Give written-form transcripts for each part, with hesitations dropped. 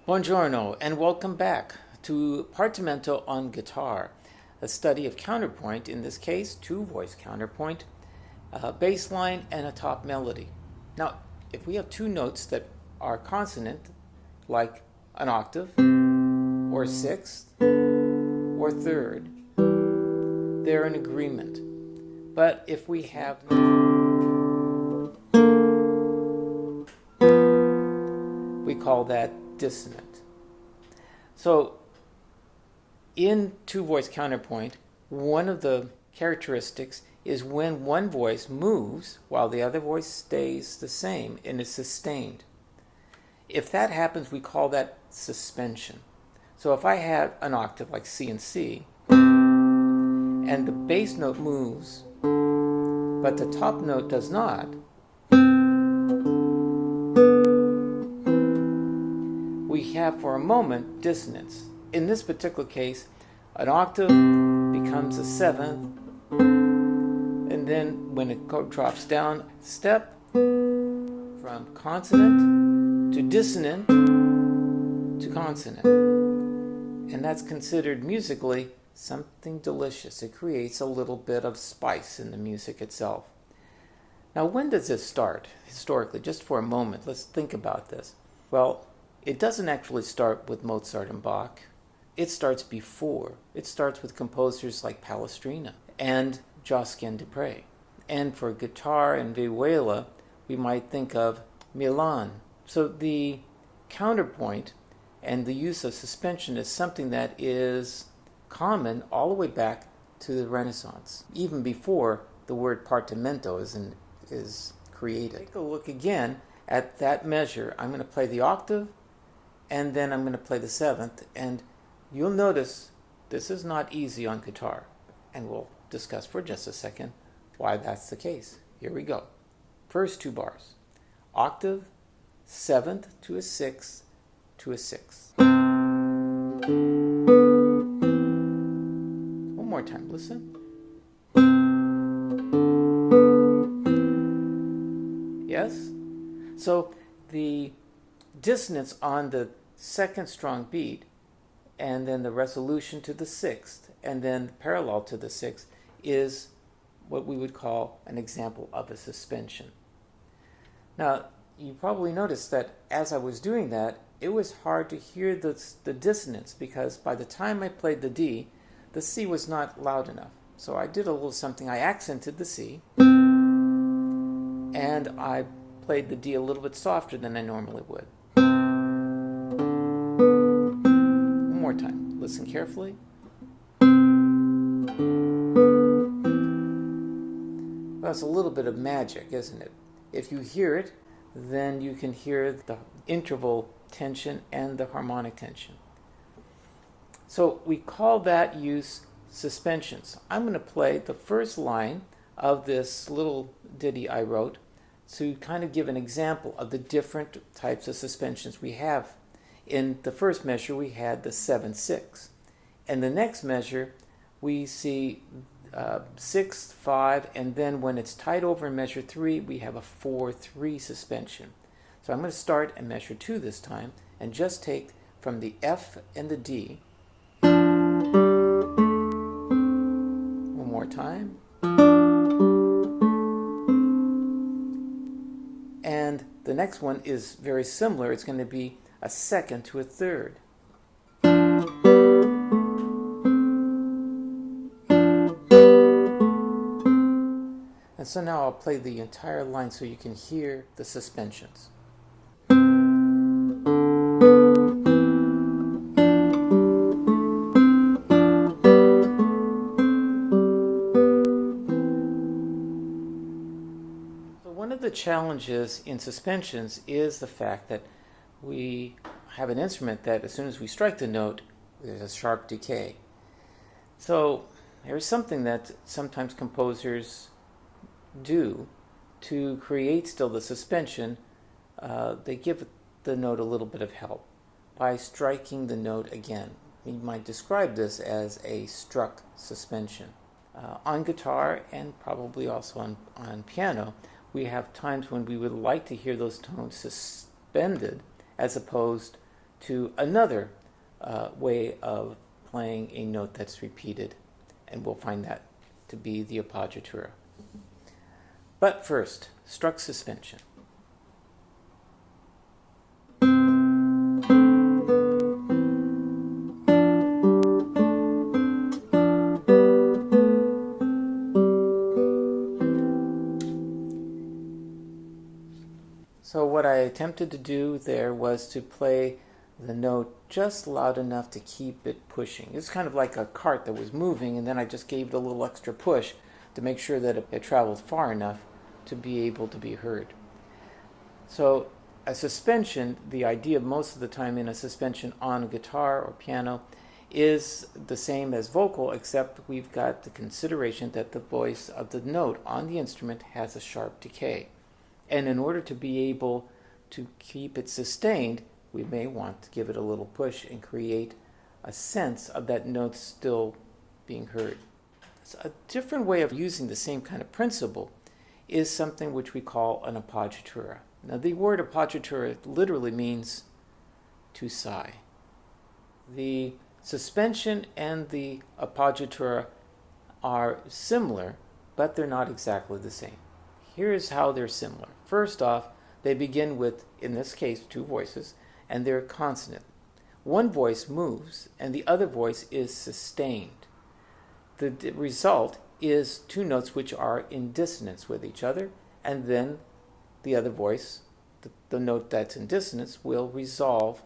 Buongiorno and welcome back to Partimento on guitar, a study of counterpoint, in this case two-voice counterpoint, a bass line and a top melody. Now, if we have two notes that are consonant, like an octave, or sixth, or third, they're in agreement. But if we have we call that dissonant. So in two-voice counterpoint, one of the characteristics is when one voice moves while the other voice stays the same and is sustained. If that happens, we call that suspension. So if I have an octave like C and C, and the bass note moves, but the top note does not, we have for a moment dissonance. In this particular case, an octave becomes a seventh, and then when it drops down step from consonant to dissonant to consonant. And that's considered musically something delicious. It creates a little bit of spice in the music itself. Now, when does this start? Historically, just for a moment, let's think about this. Well, it doesn't actually start with Mozart and Bach. It starts before. It starts with composers like Palestrina and Josquin des Prez. And for guitar and vihuela, we might think of Milan. So the counterpoint and the use of suspension is something that is common all the way back to the Renaissance, even before the word Partimento is created. Take a look again at that measure. I'm going to play the octave, and then I'm going to play the seventh, and you'll notice this is not easy on guitar, and we'll discuss for just a second why that's the case. Here we go. First two bars. Octave, seventh to a sixth to a sixth. One more time, listen. Yes? So the dissonance on the second strong beat, and then the resolution to the sixth, and then parallel to the sixth, is what we would call an example of a suspension. Now, you probably noticed that as I was doing that, it was hard to hear the dissonance, because by the time I played the D, the C was not loud enough. So I did a little something. I accented the C, and I played the D a little bit softer than I normally would. One more time. Listen carefully. Well, it's a little bit of magic, isn't it? If you hear it, then you can hear the interval tension and the harmonic tension. So we call that use suspensions. I'm going to play the first line of this little ditty I wrote to kind of give an example of the different types of suspensions we have. In the first measure, we had the 7-6. And the next measure, we see 6, 5, and then when it's tied over in measure 3, we have a 4-3 suspension. So I'm going to start in measure 2 this time and just take from the F and the D. One more time. And the next one is very similar. It's going to be a second to a third. And so now I'll play the entire line so you can hear the suspensions. One of the challenges in suspensions is the fact that we have an instrument that as soon as we strike the note, there's a sharp decay. So there's something that sometimes composers do to create still the suspension. They give the note a little bit of help by striking the note again. You might describe this as a struck suspension. On guitar and probably also on piano, we have times when we would like to hear those tones suspended as opposed to another way of playing a note that's repeated, and we'll find that to be the Appoggiatura. But first, struck suspension. So what I attempted to do there was to play the note just loud enough to keep it pushing. It's kind of like a cart that was moving, and then I just gave it a little extra push to make sure that it travels far enough to be able to be heard. So a suspension, the idea most of the time in a suspension on a guitar or piano, is the same as vocal, except we've got the consideration that the voice of the note on the instrument has a sharp decay. And in order to be able to keep it sustained, we may want to give it a little push and create a sense of that note still being heard. So a different way of using the same kind of principle is something which we call an appoggiatura. Now the word appoggiatura literally means to sigh. The suspension and the appoggiatura are similar, but they're not exactly the same. Here's how they're similar. First off, they begin with, in this case, two voices, and they're consonant. One voice moves, and the other voice is sustained. The result is two notes which are in dissonance with each other, and then the other voice, the note that's in dissonance, will resolve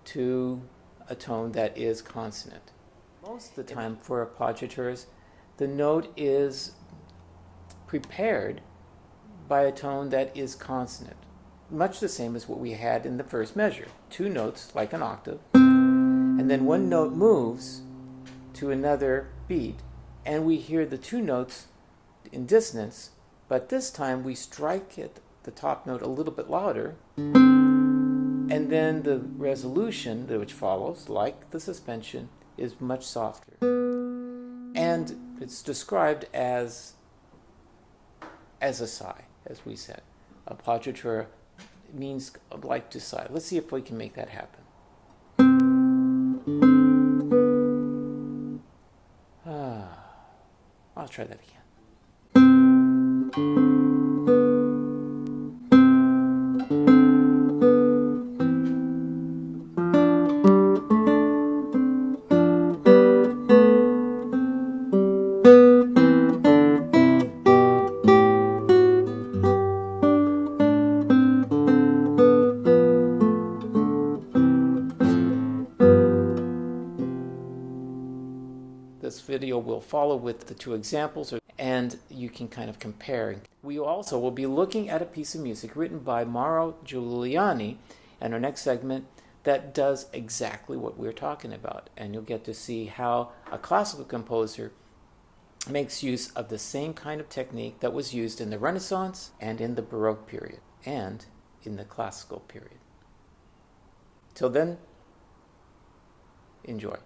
to a tone that is consonant. Most of the time for appoggiaturas, the note is prepared by a tone that is consonant, much the same as what we had in the first measure. Two notes like an octave, and then one note moves to another beat, and we hear the two notes in dissonance, but this time we strike it, the top note, a little bit louder, and then the resolution which follows, like the suspension, is much softer. And it's described as a sigh, as we said. Appoggiatura means like to sigh. Let's see if we can make that happen. I'll try that again. This video will follow with the two examples, and you can kind of compare. We also will be looking at a piece of music written by Mauro Giuliani in our next segment that does exactly what we're talking about. And you'll get to see how a classical composer makes use of the same kind of technique that was used in the Renaissance and in the Baroque period and in the classical period. Till then, enjoy.